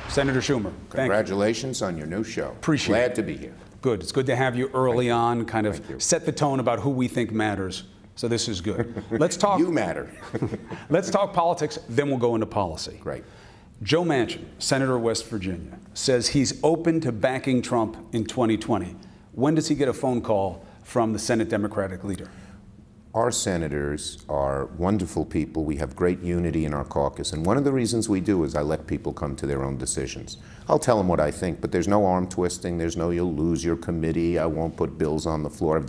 Senator Schumer, thank you. Congratulations on your new show. Appreciate it. Glad to be here. Good. It's good to have you early on, kind of set the tone about who we think matters. So this is good. Let's talk. You matter. Let's talk politics, then we'll go into policy. Great. Joe Manchin, Senator of West Virginia, says he's open to backing Trump in 2020. When does he get a phone call from the Senate Democratic leader? Our senators are wonderful people. We have great unity in our caucus. And one of the reasons we do is I let people come to their own decisions. I'll tell them what I think, but there's no arm twisting. There's no you'll lose your committee. I won't put bills on the floor.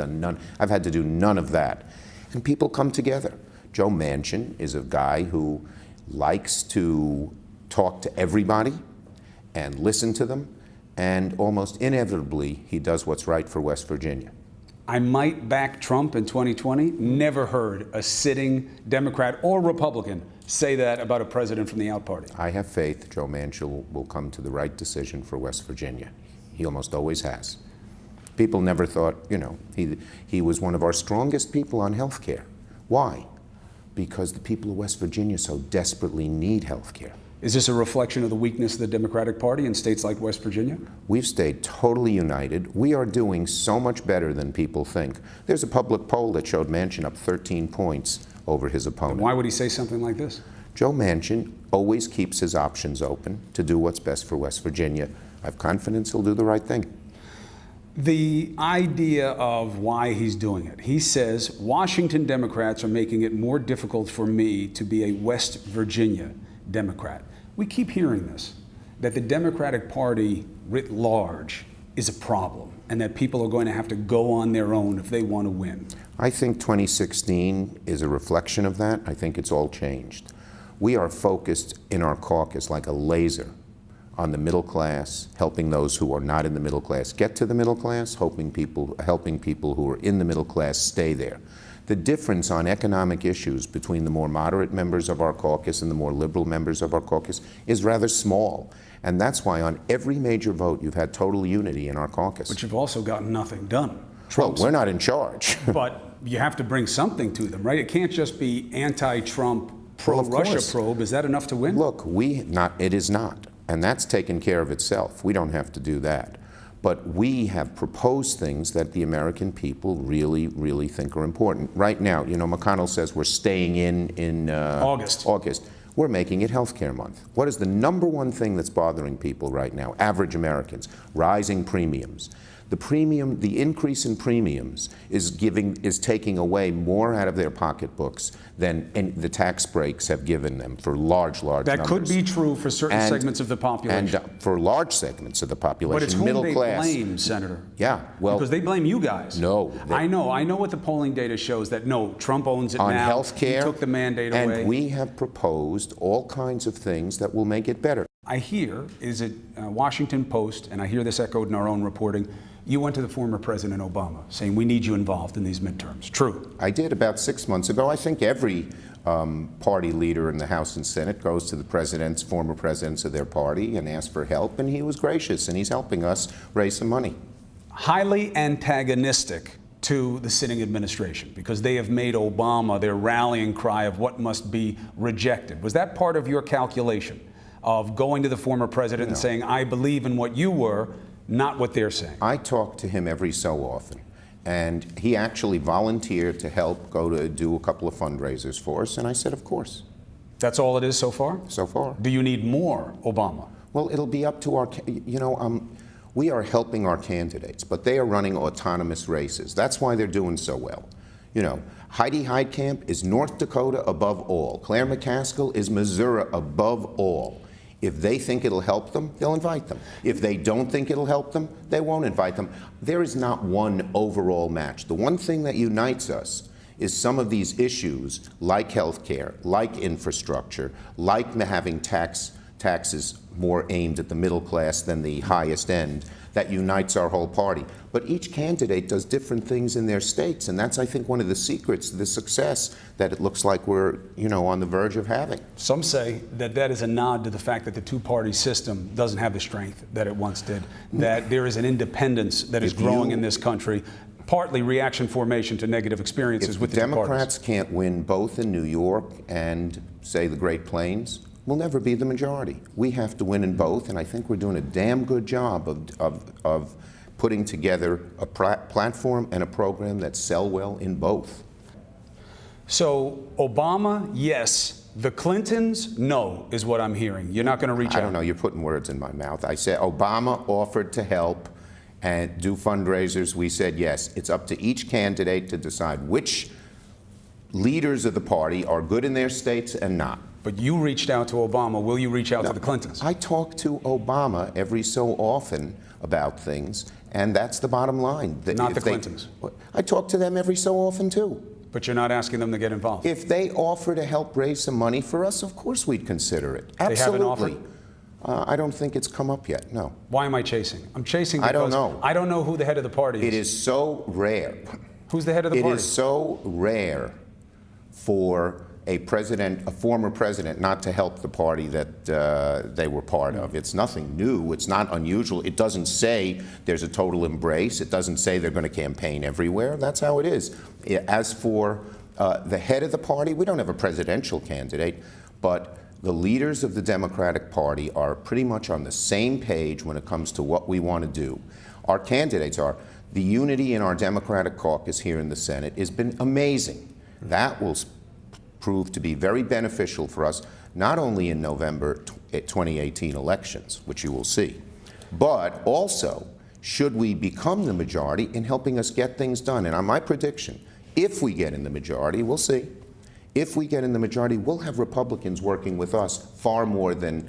I've had to do none of that. And people come together. Joe Manchin is a guy who likes to talk to everybody and listen to them. And almost inevitably, he does what's right for West Virginia. I might back Trump in 2020. Never heard a sitting Democrat or Republican say that about a president from the out party. I have faith Joe Manchin will come to the right decision for West Virginia. He almost always has. People never thought, he was one of our strongest people on health care. Why? Because the people of West Virginia so desperately need health care. Is this a reflection of the weakness of the Democratic Party in states like West Virginia? We've stayed totally united. We are doing so much better than people think. There's a public poll that showed Manchin up 13 points over his opponent. And why would he say something like this? Joe Manchin always keeps his options open to do what's best for West Virginia. I have confidence he'll do the right thing. The idea of why he's doing it. He says, Washington Democrats are making it more difficult for me to be a West Virginia Democrat. We keep hearing this, that the Democratic Party writ large is a problem and that people are going to have to go on their own if they want to win. I think 2016 is a reflection of that. I think it's all changed. We are focused in our caucus like a laser on the middle class, helping those who are not in the middle class get to the middle class, helping people who are in the middle class stay there. The difference on economic issues between the more moderate members of our caucus and the more liberal members of our caucus is rather small. And that's why on every major vote you've had total unity in our caucus. But you've also gotten nothing done. Well, we're not in charge. But you have to bring something to them, right? It can't just be anti-Trump, pro-Russia probe. Is that enough to win? Look, it is not. And that's taken care of itself. We don't have to do that. But we have proposed things that the American people really, really think are important. Right now, McConnell says we're staying in August. We're making it Health Care Month. What is the number one thing that's bothering people right now, average Americans? Rising premiums. The increase in premiums is taking away more out of their pocketbooks than the tax breaks have given them for large numbers. That could be true for certain segments of the population. And for large segments of the population, but it's middle whom class. They blame, Senator. Yeah, well, because they blame you guys. No, I know what the polling data shows. That no, Trump owns it on now. Health care, he took the mandate away. And we have proposed all kinds of things that will make it better. I hear, is it Washington Post, and I hear this echoed in our own reporting, you went to the former President Obama saying we need you involved in these midterms. True? I did about 6 months ago. I think every party leader in the House and Senate goes to the former presidents of their party and asks for help, and he was gracious, and he's helping us raise some money. Highly antagonistic to the sitting administration because they have made Obama their rallying cry of what must be rejected. Was that part of your calculation of going to the former president and saying, I believe in what you were, not what they're saying? I talk to him every so often, and he actually volunteered to help go to do a couple of fundraisers for us, and I said, of course. That's all it is so far? So far. Do you need more Obama? Well, it'll be up to our, we are helping our candidates, but they are running autonomous races. That's why they're doing so well. Heidi Heitkamp is North Dakota above all. Claire McCaskill is Missouri above all. If they think it'll help them, they'll invite them. If they don't think it'll help them, they won't invite them. There is not one overall match. The one thing that unites us is some of these issues, like health care, like infrastructure, like having taxes more aimed at the middle class than the highest end, that unites our whole party. But each candidate does different things in their states, and that's, I think, one of the secrets, the success that it looks like we're, on the verge of having. Some say that that is a nod to the fact that the two-party system doesn't have the strength that it once did, that there is an independence that is growing in this country, partly reaction formation to negative experiences with the Democrats can't win both in New York and, say, the Great Plains. We'll never be the majority. We have to win in both, and I think we're doing a damn good job of putting together a platform and a program that sell well in both. So Obama, yes. The Clintons, no, is what I'm hearing. You're not going to reach out. I don't know. You're putting words in my mouth. I said Obama offered to help and do fundraisers. We said yes. It's up to each candidate to decide which leaders of the party are good in their states and not. But you reached out to Obama. Will you reach out to the Clintons? I talk to Obama every so often about things, and that's the bottom line. Not the Clintons. I talk to them every so often, too. But you're not asking them to get involved. If they offer to help raise some money for us, of course we'd consider it. They haven't Absolutely. offered? I don't think it's come up yet, no. Why am I chasing? I'm chasing because I don't know. I don't know who the head of the party is. It is so rare. Who's the head of the party? It is so rare for a former president, not to help the party that they were part of. It's nothing new. It's not unusual. It doesn't say there's a total embrace. It doesn't say they're going to campaign everywhere. That's how it is. As for the head of the party, we don't have a presidential candidate, but the leaders of the Democratic Party are pretty much on the same page when it comes to what we want to do. Our candidates are. The unity in our Democratic caucus here in the Senate has been amazing. That will prove to be very beneficial for us, not only in November 2018 elections, which you will see, but also should we become the majority in helping us get things done. And on my prediction, if we get in the majority, we'll see. If we get in the majority, we'll have Republicans working with us far more than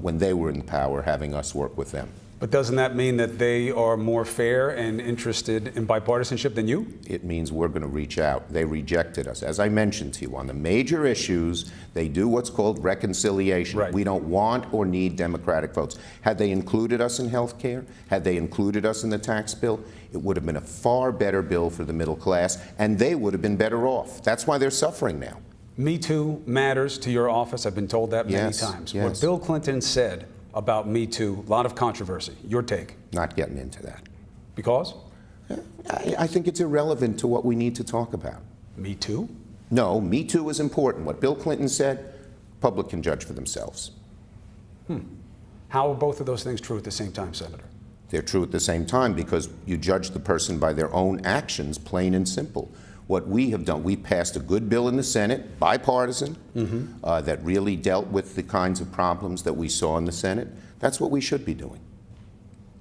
when they were in power, having us work with them. But doesn't that mean that they are more fair and interested in bipartisanship than you? It means we're going to reach out. They rejected us. As I mentioned to you, on the major issues, they do what's called reconciliation. Right. We don't want or need Democratic votes. Had they included us in health care, had they included us in the tax bill, it would have been a far better bill for the middle class, and they would have been better off. That's why they're suffering now. Me Too matters to your office. I've been told that many times. Yes. What Bill Clinton said about Me Too, a lot of controversy. Your take? Not getting into that. Because? I think it's irrelevant to what we need to talk about. Me Too? No, Me Too is important. What Bill Clinton said, public can judge for themselves. How are both of those things true at the same time, Senator? They're true at the same time because you judge the person by their own actions, plain and simple. What we have done, we passed a good bill in the Senate, bipartisan, that really dealt with the kinds of problems that we saw in the Senate. That's what we should be doing.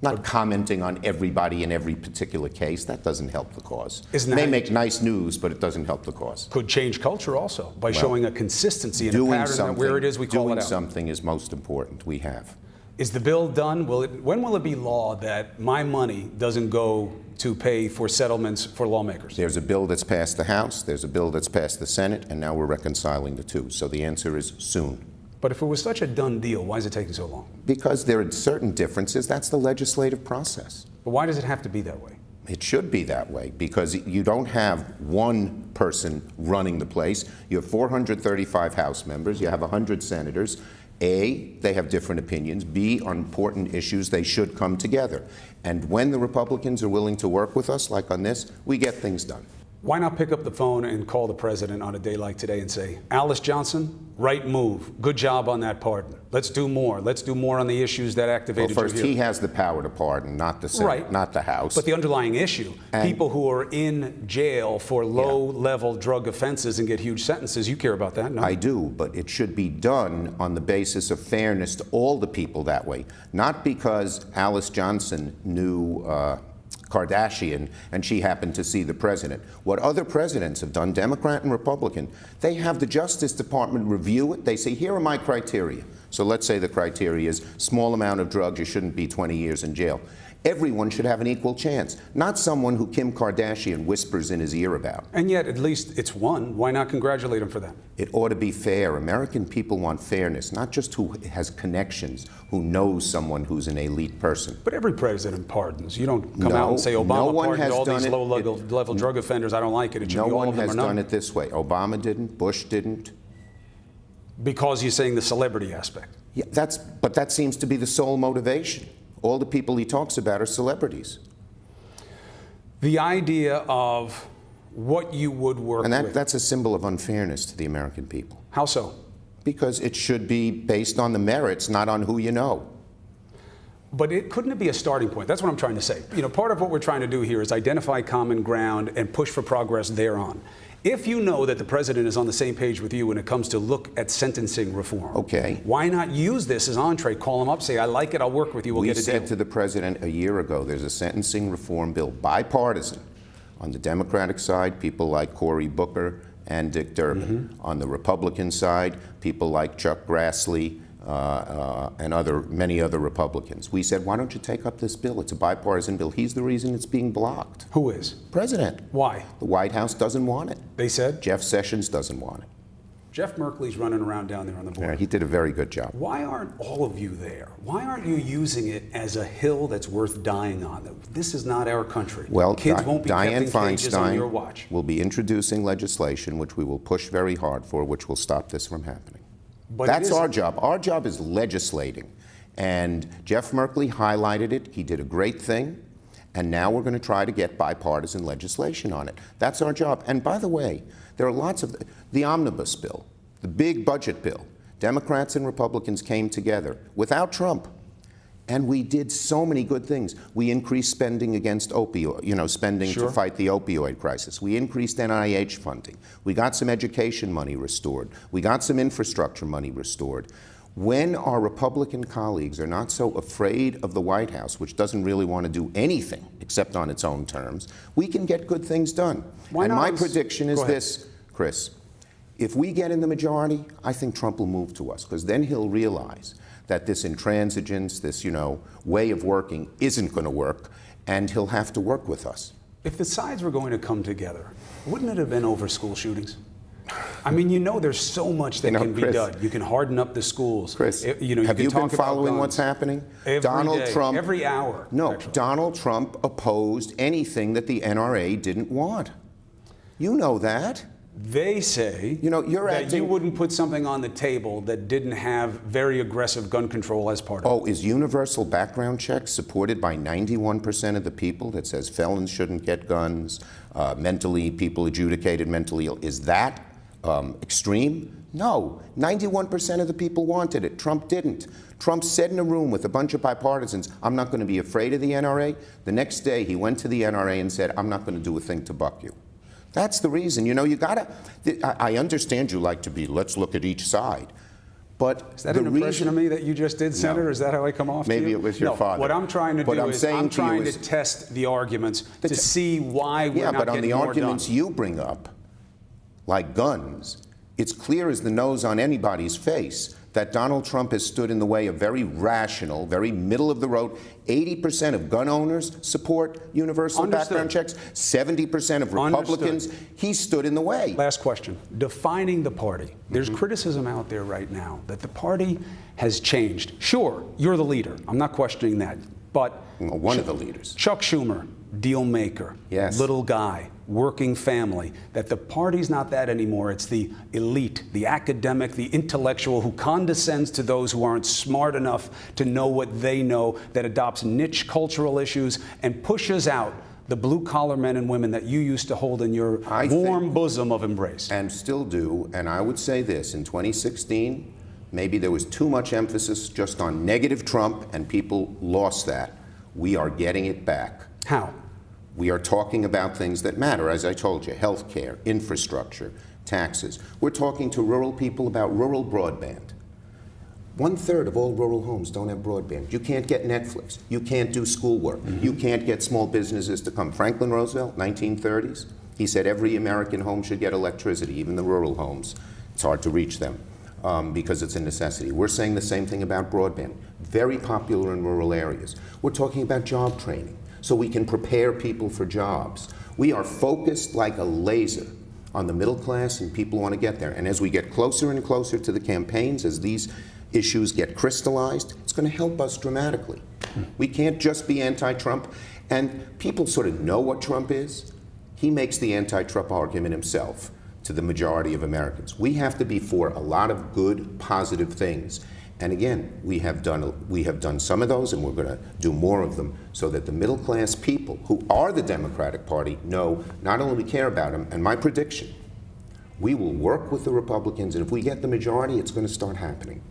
Not commenting on everybody in every particular case. That doesn't help the cause. It may make nice news, but it doesn't help the cause. Could change culture also by showing a consistency in a pattern that where it is we call it out. Doing something is most important. We have. Is the bill done? When will it be law that my money doesn't go to pay for settlements for lawmakers? There's a bill that's passed the House, there's a bill that's passed the Senate, and now we're reconciling the two. So the answer is soon. But if it was such a done deal, why is it taking so long? Because there are certain differences. That's the legislative process. But why does it have to be that way? It should be that way because you don't have one person running the place. You have 435 House members, you have 100 senators. A, they have different opinions. B, on important issues, they should come together. And when the Republicans are willing to work with us, like on this, we get things done. Why not pick up the phone and call the president on a day like today and say, Alice Johnson, right move. Good job on that pardon. Let's do more. Let's do more on the issues that activated Well, first, you here. he has the power to pardon, not the Senate, Right. not the House. But the underlying issue, people who are in jail for low-level drug offenses and get huge sentences, you care about that, no? I do, but it should be done on the basis of fairness to all the people that way, not because Alice Johnson knew Kardashian and she happened to see the president. What other presidents have done, Democrat and Republican, they have the Justice Department review it. They say, here are my criteria. So let's say the criteria is small amount of drugs, you shouldn't be 20 years in jail. Everyone should have an equal chance, not someone who Kim Kardashian whispers in his ear about. And yet, at least it's one. Why not congratulate him for that? It ought to be fair. American people want fairness, not just who has connections, who knows someone who's an elite person. But every president pardons. You don't come out and say, Obama pardoned all these low-level drug offenders. I don't like it. It should be all of them or none. No one has done it this way. Obama didn't. Bush didn't. Because you're saying the celebrity aspect. Yeah, but that seems to be the sole motivation. All the people he talks about are celebrities. The idea of what you would work with. And that's a symbol of unfairness to the American people. How so? Because it should be based on the merits, not on who you know. But couldn't it be a starting point? That's what I'm trying to say. Part of what we're trying to do here is identify common ground and push for progress thereon. If you know that the president is on the same page with you when it comes to look at sentencing reform, okay, why not use this as entree? Call him up, say, I like it, I'll work with you, we'll get a deal. We said to the president a year ago, there's a sentencing reform bill, bipartisan. On the Democratic side, people like Cory Booker and Dick Durbin. On the Republican side, people like Chuck Grassley and many other Republicans. We said, why don't you take up this bill? It's a bipartisan bill. He's the reason it's being blocked. Who is? President. Why? The White House doesn't want it. They said? Jeff Sessions doesn't want it. Jeff Merkley's running around down there on the border. Yeah, he did a very good job. Why aren't all of you there? Why aren't you using it as a hill that's worth dying on? This is not our country. Well, kids won't be Dianne kept in cages on your watch. Feinstein will be introducing legislation, which we will push very hard for, which will stop this from happening. But that's our job. Our job is legislating. And Jeff Merkley highlighted it. He did a great thing. And now we're going to try to get bipartisan legislation on it. That's our job. And by the way, there are lots of the omnibus bill, the big budget bill. Democrats and Republicans came together without Trump. And we did so many good things. We increased spending against spending to fight the opioid crisis. We increased NIH funding. We got some education money restored. We got some infrastructure money restored. When our Republican colleagues are not so afraid of the White House, which doesn't really want to do anything except on its own terms, we can get good things done. And my prediction is this, Chris. If we get in the majority, I think Trump will move to us, because then he'll realize that this intransigence, this, way of working isn't going to work, and he'll have to work with us. If the sides were going to come together, wouldn't it have been over school shootings? I mean, there's so much that can be done. You can harden up the schools. Chris, have you been following what's happening? Donald Trump, every hour. No, actually. Donald Trump opposed anything that the NRA didn't want. You know that. They say that you wouldn't put something on the table that didn't have very aggressive gun control as part of it. Oh, is universal background checks supported by 91% of the people that says felons shouldn't get guns, people adjudicated mentally ill? Is that extreme? No. 91% of the people wanted it. Trump didn't. Trump said in a room with a bunch of bipartisans, I'm not going to be afraid of the NRA. The next day, he went to the NRA and said, I'm not going to do a thing to buck you. That's the reason. You gotta, I understand you like to be, let's look at each side. But is that an impression of me that you just did, Senator? No. Is that how I come off to you? Maybe it was your father. What I'm trying to do is I'm trying to test the arguments to see why we're not getting more done. Yeah, but on the arguments you bring up, like guns, it's clear as the nose on anybody's face that Donald Trump has stood in the way of very rational, very middle-of-the-road. 80% of gun owners support universal background checks. 70% of Republicans. He stood in the way. Last question. Defining the party. There's criticism out there right now that the party has changed. Sure, you're the leader. I'm not questioning that. But one of the leaders. Chuck Schumer, deal maker, yes. Little guy, working family, that the party's not that anymore. It's the elite, the academic, the intellectual who condescends to those who aren't smart enough to know what they know, that adopts niche cultural issues and pushes out the blue-collar men and women that you used to hold in your warm bosom of embrace. And still do. And I would say this, in 2016, maybe there was too much emphasis just on negative Trump, and people lost that. We are getting it back. How? We are talking about things that matter, as I told you, health care, infrastructure, taxes. We're talking to rural people about rural broadband. 1/3 of all rural homes don't have broadband. You can't get Netflix. You can't do schoolwork. You can't get small businesses to come. Franklin Roosevelt, 1930s, he said every American home should get electricity, even the rural homes. It's hard to reach them. Because it's a necessity. We're saying the same thing about broadband. Very popular in rural areas. We're talking about job training, so we can prepare people for jobs. We are focused like a laser on the middle class, and people want to get there. And as we get closer and closer to the campaigns, as these issues get crystallized, it's going to help us dramatically. We can't just be anti-Trump. And people sort of know what Trump is. He makes the anti-Trump argument himself to the majority of Americans. We have to be for a lot of good, positive things. And again, we have done some of those, and we're going to do more of them, so that the middle class people who are the Democratic Party know not only we care about them, and my prediction, We will work with the Republicans, and if we get the majority, it's going to start happening.